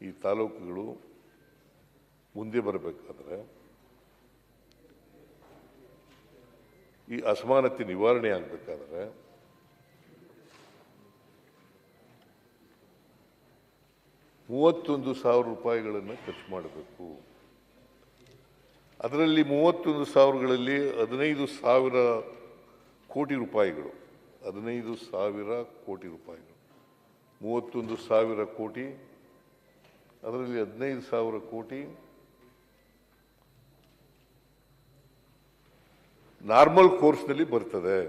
ಈ ತಾಲೂಕುಗಳು ಮುಂದೆ ಬರಬೇಕಾದ್ರೆ ಈ ಅಸಮಾನತೆ ನಿವಾರಣೆ ಆಗಬೇಕಾದ್ರೆ ₹31,000 ಖರ್ಚು ಮಾಡಬೇಕು. ಅದರಲ್ಲಿ 31,000ಗಳಲ್ಲಿ 15,000 ಕೋಟಿ ರೂಪಾಯಿಗಳು 15,000 ಕೋಟಿ ರೂಪಾಯಿಗಳು 31,000 ಕೋಟಿ, ಅದರಲ್ಲಿ 15,000 ಕೋಟಿ ನಾರ್ಮಲ್ ಕೋರ್ಸ್ನಲ್ಲಿ ಬರ್ತದೆ.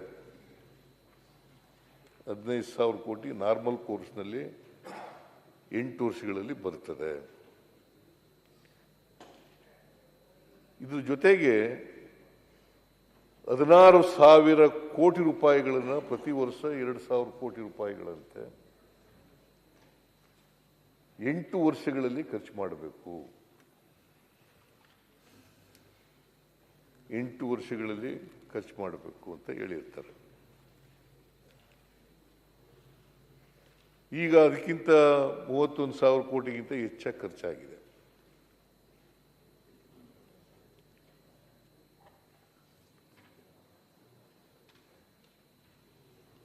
15,000 ಕೋಟಿ ನಾರ್ಮಲ್ ಕೋರ್ಸ್ನಲ್ಲಿ 8 ವರ್ಷಗಳಲ್ಲಿ ಬರ್ತದೆ. ಇದ್ರ ಜೊತೆಗೆ 16,000 ಕೋಟಿ ರೂಪಾಯಿಗಳನ್ನು ಪ್ರತಿ ವರ್ಷ 2,000 ಕೋಟಿ ರೂಪಾಯಿಗಳಂತೆ 8 ವರ್ಷಗಳಲ್ಲಿ ಖರ್ಚು ಮಾಡಬೇಕು. 8 ವರ್ಷಗಳಲ್ಲಿ ಖರ್ಚು ಮಾಡಬೇಕು ಅಂತ ಹೇಳಿರ್ತಾರೆ. ಈಗ ಅದಕ್ಕಿಂತ 31,000 ಕೋಟಿಗಿಂತ ಹೆಚ್ಚಾಗಿ ಖರ್ಚಾಗಿದೆ.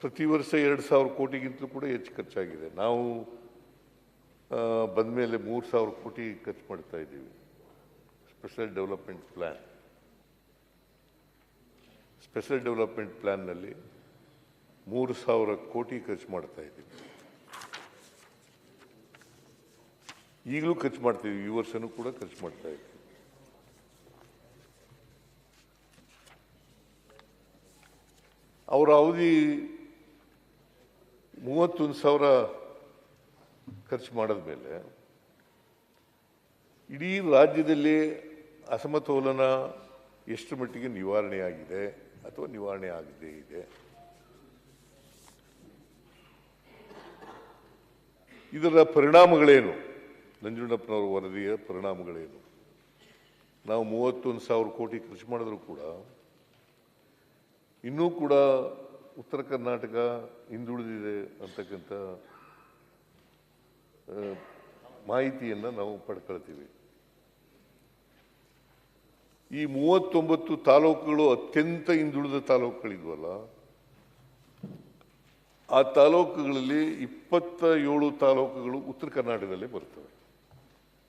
ಪ್ರತಿ ವರ್ಷ 2,000 ಕೋಟಿಗಿಂತಲೂ ಕೂಡ ಹೆಚ್ಚು ಖರ್ಚಾಗಿದೆ. ನಾವು ಬಂದ ಮೇಲೆ 3,000 ಕೋಟಿ ಖರ್ಚು ಮಾಡ್ತಾ ಇದ್ದೀವಿ. ಸ್ಪೆಷಲ್ ಡೆವಲಪ್ಮೆಂಟ್ ಪ್ಲಾನ್ನಲ್ಲಿ 3,000 ಕೋಟಿ ಖರ್ಚು ಮಾಡ್ತಾ ಇದ್ದೀವಿ. ಈಗಲೂ ಖರ್ಚು ಮಾಡ್ತೀವಿ, ಈ ವರ್ಷನೂ ಕೂಡ ಖರ್ಚು ಮಾಡ್ತಾ ಇದ್ದೀವಿ. ಅವರ ಅವಧಿ 31,000 ಖರ್ಚು ಮಾಡಿದ ಮೇಲೆ ಇಡೀ ರಾಜ್ಯದಲ್ಲಿ ಅಸಮತೋಲನ ಎಷ್ಟು ಮಟ್ಟಿಗೆ ನಿವಾರಣೆ ಆಗಿದೆ ಅಥವಾ ನಿವಾರಣೆ ಆಗದೇ ಇದೆ, ಇದರ ಪರಿಣಾಮಗಳೇನು, ನಂಜುಂಡಪ್ಪನವರ ವರದಿಯ ಪರಿಣಾಮಗಳೇನು? ನಾವು 31,000 ಕೋಟಿ ಖರ್ಚು ಮಾಡಿದ್ರು ಕೂಡ ಇನ್ನೂ ಕೂಡ ಉತ್ತರ ಕರ್ನಾಟಕ ಹಿಂದುಳಿದಿದೆ ಅಂತಕ್ಕಂಥ ಮಾಹಿತಿಯನ್ನು ನಾವು ಪಡ್ಕೊಳ್ತೀವಿ. ಈ 39 ತಾಲೂಕುಗಳು ಅತ್ಯಂತ ಹಿಂದುಳಿದ ತಾಲೂಕುಗಳಿದ್ವಲ್ಲ, ಆ ತಾಲೂಕುಗಳಲ್ಲಿ 27 ತಾಲೂಕುಗಳು ಉತ್ತರ ಕರ್ನಾಟಕದಲ್ಲೇ ಬರ್ತವೆ.